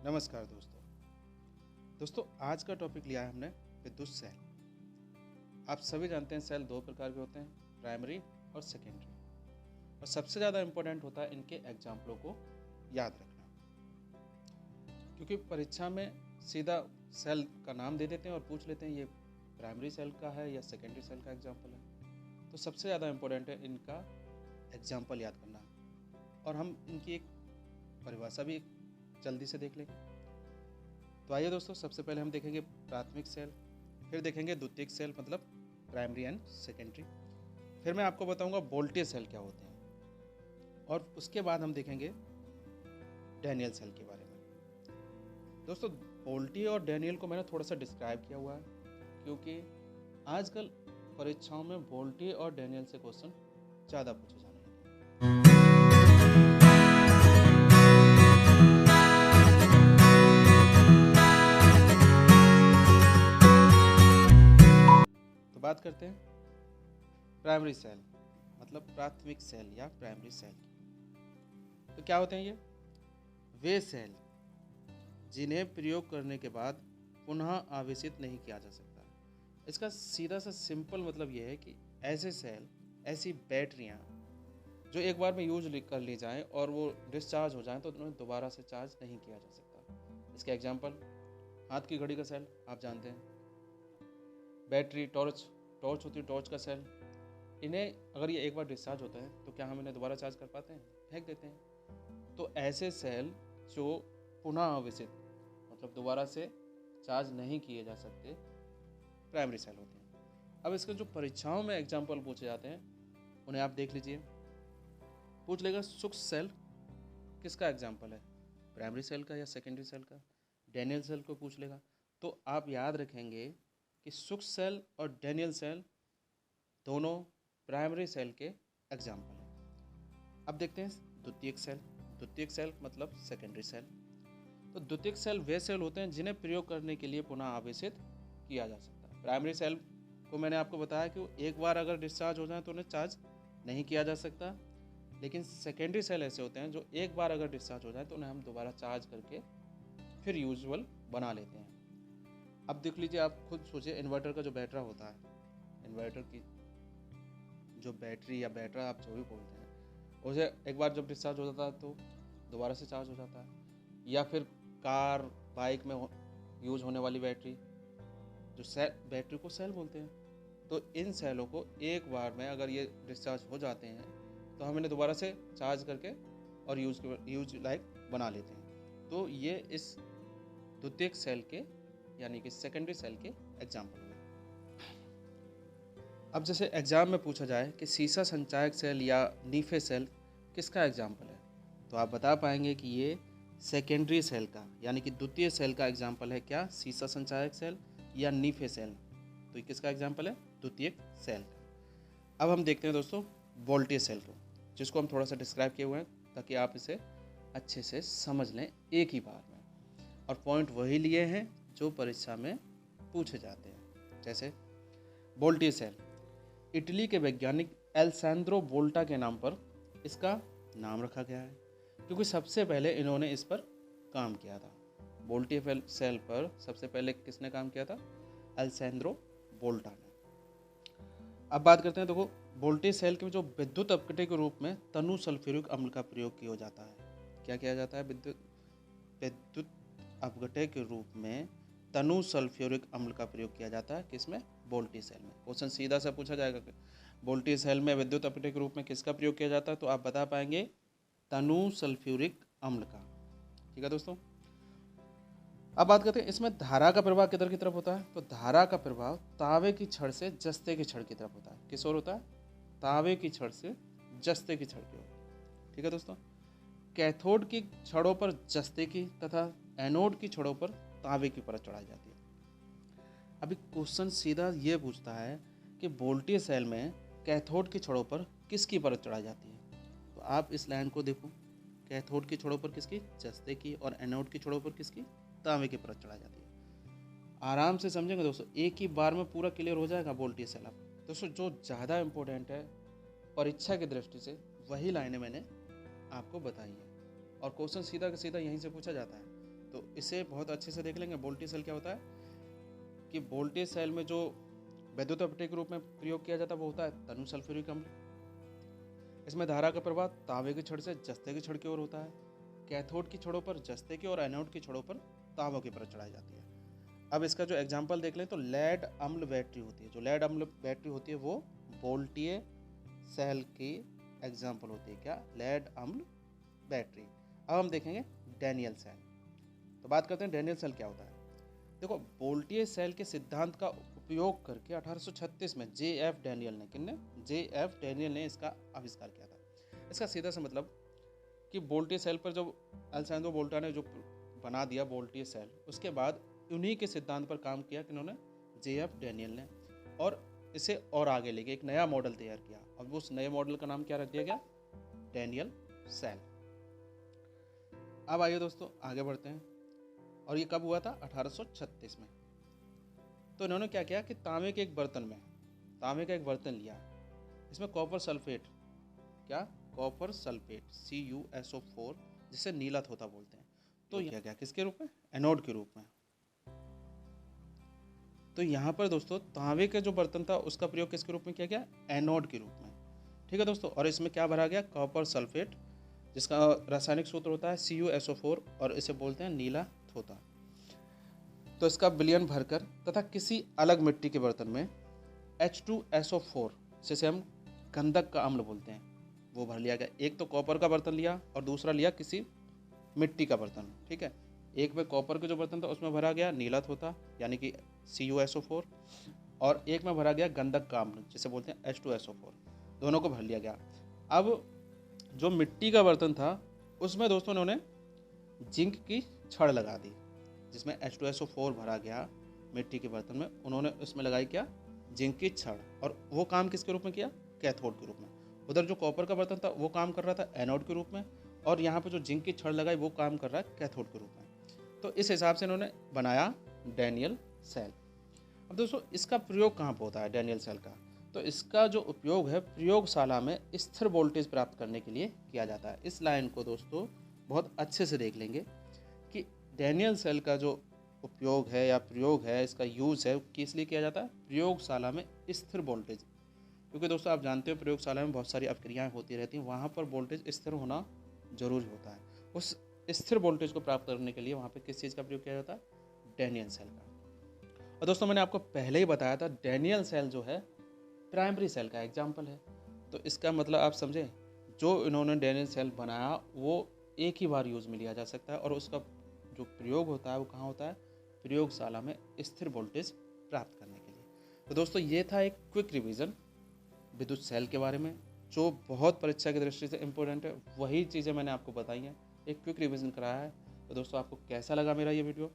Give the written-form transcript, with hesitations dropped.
नमस्कार दोस्तों आज का टॉपिक लिया है हमने विद्युत सेल। आप सभी जानते हैं सेल दो प्रकार के होते हैं, प्राइमरी और सेकेंडरी, और सबसे ज़्यादा इम्पोर्टेंट होता है इनके एग्जाम्पलों को याद रखना, क्योंकि परीक्षा में सीधा सेल का नाम दे देते हैं और पूछ लेते हैं ये प्राइमरी सेल का है या सेकेंडरी सेल का एग्जाम्पल है। तो सबसे ज़्यादा इम्पोर्टेंट है इनका एग्जाम्पल याद करना, और हम इनकी एक परिभाषा भी जल्दी से देख लेंगे। तो आइए दोस्तों, सबसे पहले हम देखेंगे प्राथमिक सेल, फिर देखेंगे द्वितीयक सेल मतलब प्राइमरी एंड सेकेंडरी, फिर मैं आपको बताऊंगा वोल्टेज सेल क्या होते हैं, और उसके बाद हम देखेंगे डैनियल सेल के बारे में। दोस्तों वोल्टी और डैनियल को मैंने थोड़ा सा डिस्क्राइब किया हुआ है, क्योंकि आजकल परीक्षाओं में वोल्टी और डैनियल से क्वेश्चन ज़्यादा पूछे जाने लगे। बात करते हैं प्राइमरी सेल मतलब प्राथमिक सेल या प्राइमरी सेल। तो क्या होते हैं ये? वे सेल जिन्हें प्रयोग करने के बाद पुनः आवेशित नहीं किया जा सकता। इसका सीधा सा सिंपल मतलब ये है कि ऐसे सेल, ऐसी बैटरियां जो एक बार में यूज कर ली जाएं और वो डिस्चार्ज हो जाएं तो उन्हें दोबारा से चार्ज नहीं किया जा सकता। इसके एग्जांपल हाथ की घड़ी का सेल आप जानते हैं, बैटरी, टॉर्च होती है, टॉर्च का सेल। इन्हें अगर ये एक बार डिस्चार्ज होता है तो क्या हम इन्हें दोबारा चार्ज कर पाते हैं? फेंक देते हैं। तो ऐसे सेल जो पुनः आवेशित मतलब दोबारा से चार्ज नहीं किए जा सकते प्राइमरी सेल होते हैं। अब इसके जो परीक्षाओं में एग्जाम्पल पूछे जाते हैं उन्हें आप देख लीजिए। पूछ लेगा सूक्ष्म सेल किसका एग्जाम्पल है, प्राइमरी सेल का या सेकेंडरी सेल का? डैनियल सेल को पूछ लेगा। तो आप याद रखेंगे कि सूक्ष्म सेल और डैनियल सेल दोनों प्राइमरी सेल के एग्जाम्पल हैं। अब देखते हैं द्वितीयक सेल। द्वितीयक सेल मतलब सेकेंडरी सेल। तो द्वितीयक सेल वे सेल होते हैं जिन्हें प्रयोग करने के लिए पुनः आवेशित किया जा सकता है। प्राइमरी सेल को मैंने आपको बताया कि एक बार अगर डिस्चार्ज हो जाए तो उन्हें चार्ज नहीं किया जा सकता, लेकिन सेकेंडरी सेल ऐसे होते हैं जो एक बार अगर डिस्चार्ज हो जाए तो उन्हें हम दोबारा चार्ज करके फिर यूजुअल बना लेते हैं। अब देख लीजिए, आप खुद सोचिए, इन्वर्टर का जो बैटरा होता है, इन्वर्टर की जो बैटरी या बैटरा आप जो भी बोलते हैं, उसे एक बार जब डिस्चार्ज हो जाता है तो दोबारा से चार्ज हो जाता है। या फिर कार, बाइक में यूज होने वाली बैटरी, जो बैटरी को सेल बोलते हैं। तो इन सेलों को एक बार में अगर ये डिस्चार्ज हो जाते हैं तो हम इन्हें दोबारा से चार्ज करके और यूज लाइक बना लेते हैं। तो ये इस द्वितीयक सेल के यानी कि सेकेंडरी सेल के एग्जाम्पल हुए। अब जैसे एग्जाम में पूछा जाए कि सीसा संचायक सेल या नीफे सेल किसका एग्जाम्पल है, तो आप बता पाएंगे कि ये सेकेंडरी सेल का यानी कि द्वितीय सेल का एग्जाम्पल है। क्या? सीसा संचायक सेल या नीफे सेल। तो ये किसका एग्जाम्पल है? द्वितीयक सेल का। अब हम देखते हैं दोस्तों वोल्टेज सेल को, जिसको हम थोड़ा सा डिस्क्राइब किए हुए हैं ताकि आप इसे अच्छे से समझ लें एक ही बार में, और पॉइंट वही लिए हैं जो परीक्षा में पूछे जाते हैं। जैसे वोल्टेज सेल, इटली के वैज्ञानिक एलेसैंड्रो वोल्टा के नाम पर इसका नाम रखा गया है, क्योंकि सबसे पहले इन्होंने इस पर काम किया था। वोल्टेज सेल पर सबसे पहले किसने काम किया था? एलेसैंड्रो वोल्टा ने। अब बात करते हैं, देखो वोल्टेज सेल के जो विद्युत अपघटन के रूप में तनु सल्फ्यूरिक अम्ल का प्रयोग किया जाता है। क्या किया जाता है? विद्युत अपघटन के रूप में तनु सल्फ्यूरिक अम्ल का प्रयोग किया जाता है। किसमें? वोल्टेज सेल में। क्वेश्चन सीधा सा पूछा जाएगा कि वोल्टेज सेल में विद्युत अपघटन के रूप में किसका प्रयोग किया जाता है, तो आप बता पाएंगे तनु सल्फ्यूरिक अम्ल का। ठीक है दोस्तों। अब बात करते हैं इसमें धारा का प्रवाह किधर की तरफ होता है, तो धारा का प्रभाव तांबे की छड़ से जस्ते की छड़ की तरफ होता है। किस ओर होता है? तांबे की छड़ से जस्ते की छड़ की ओर। ठीक है दोस्तों। कैथोड की छड़ों पर जस्ते की तथा एनोड की छड़ों पर तांबे की परत चढ़ाई जाती है। अभी क्वेश्चन सीधा ये पूछता है कि वोल्टेज सेल में कैथोड की छड़ों पर किसकी परत चढ़ाई जाती है, तो आप इस लाइन को देखो, कैथोड की छड़ों पर किसकी? जस्ते की, और एनोड की छड़ों पर किसकी? तांबे की परत चढ़ाई जाती है। आराम से समझेंगे दोस्तों, एक ही बार में पूरा क्लियर हो जाएगा वोल्टेज सेल। आप दोस्तों जो ज़्यादा इम्पोर्टेंट है परीक्षा की दृष्टि से वही लाइनें मैंने आपको बताई है, और क्वेश्चन सीधा का सीधा यहीं से पूछा जाता है। तो इसे बहुत अच्छे से देख लेंगे। वोल्टेज सेल क्या होता है कि वोल्टेज सेल में जो वैद्युत अपटय के रूप में प्रयोग किया जाता है वो होता है तनु सल्फ्यूरिक अम्ल। इसमें धारा का प्रवाह तांबे की छड़ से जस्ते की छड़ की ओर होता है। कैथोड की छड़ों पर जस्ते की और एनोड की छड़ों पर तांबा की परत चढ़ाई जाती है। अब इसका जो एग्जाम्पल देख लें तो लेड अम्ल बैटरी होती है। जो लेड अम्ल बैटरी होती है वो वोल्टीय सेल की एग्जाम्पल होती है। क्या? लेड अम्ल बैटरी। अब हम देखेंगे डैनियल सेल। तो बात करते हैं डैनियल सेल क्या होता है। देखो, वोल्टीय सेल के सिद्धांत का उपयोग करके 1836 में जे.एफ. डैनियल ने इसका आविष्कार किया था। इसका सीधा सा मतलब कि वोल्टीय सेल पर जब अल्सांद्रो वोल्टा ने जो बना दिया वोल्टीय सेल, उसके बाद उन्हीं के सिद्धांत पर काम किया कि उन्होंने जे.एफ. डैनियल ने, और इसे और आगे लेके एक नया मॉडल तैयार किया। अब उस नए मॉडल का नाम क्या रख दिया गया? Daniell cell. अब आइए दोस्तों आगे बढ़ते हैं। और ये कब हुआ था? 1836 में। तो इन्होंने क्या किया कि तांबे का एक बर्तन लिया। इसमें कॉपर सल्फेट, क्या? कॉपर सल्फेट CuSO4, जिसे नीला थोथा बोलते हैं। तो क्या क्या किसके रूप में? एनोड के रूप में। तो यहाँ पर दोस्तों तांबे का जो बर्तन था उसका प्रयोग किसके रूप में किया गया? एनोड के रूप में। ठीक है दोस्तों। और इसमें क्या भरा गया? कॉपर सल्फेट, जिसका रासायनिक सूत्र होता है CuSO4, और इसे बोलते हैं नीला थोथा। तो इसका विलयन भरकर तथा किसी अलग मिट्टी के बर्तन में H2SO4, जिसे हम गंधक का अम्ल बोलते हैं, वो भर लिया गया। एक तो कॉपर का बर्तन लिया और दूसरा लिया किसी मिट्टी का बर्तन। ठीक है। एक में कॉपर का जो बर्तन था उसमें भरा गया नीला थोथा यानी कि CuSO4, और एक में भरा गया गंधक का अम्ल जिसे बोलते हैं H2SO4। दोनों को भर लिया गया। अब जो मिट्टी का बर्तन था उसमें दोस्तों उन्होंने जिंक की छड़ लगा दी, जिसमें H2SO4 भरा गया मिट्टी के बर्तन में। उन्होंने उसमें लगाई क्या? जिंक की छड़। और वो काम किसके रूप में किया? कैथोड के रूप में। उधर जो कॉपर का बर्तन था वो काम कर रहा था एनोड के रूप में, और यहाँ पे जो जिंक की छड़ लगाई वो काम कर रहा है कैथोड के रूप में। तो इस हिसाब से इन्होंने बनाया डैनियल सेल। अब दोस्तों इसका प्रयोग कहाँ पर होता है डैनियल सेल का? तो इसका जो उपयोग है प्रयोगशाला में स्थिर वोल्टेज प्राप्त करने के लिए किया जाता है। इस लाइन को दोस्तों बहुत अच्छे से देख लेंगे कि डैनियल सेल का जो उपयोग है या प्रयोग है, इसका यूज़ है, किस लिए किया जाता है? प्रयोगशाला में स्थिर वोल्टेज। क्योंकि दोस्तों आप जानते हो प्रयोगशाला में बहुत सारी अपक्रियाएं होती रहती हैं, वहाँ पर वोल्टेज स्थिर होना जरूरी होता है। उस स्थिर वोल्टेज को प्राप्त करने के लिए वहाँ पर किस चीज़ का प्रयोग किया जाता है? डैनियल सेल का। और दोस्तों मैंने आपको पहले ही बताया था डैनियल सेल जो है प्राइमरी सेल का एग्जाम्पल है। तो इसका मतलब आप समझे, जो इन्होंने डैनियल सेल बनाया वो एक ही बार यूज़ में लिया जा सकता है, और उसका जो प्रयोग होता है वो कहाँ होता है? प्रयोगशाला में स्थिर वोल्टेज प्राप्त करने के लिए। तो दोस्तों ये था एक क्विक रिवीजन विद्युत सेल के बारे में, जो बहुत परीक्षा की दृष्टि से इम्पोर्टेंट है। वही चीज़ें मैंने आपको बताई हैं, एक क्विक रिवीजन कराया है। तो दोस्तों आपको कैसा लगा मेरा ये वीडियो?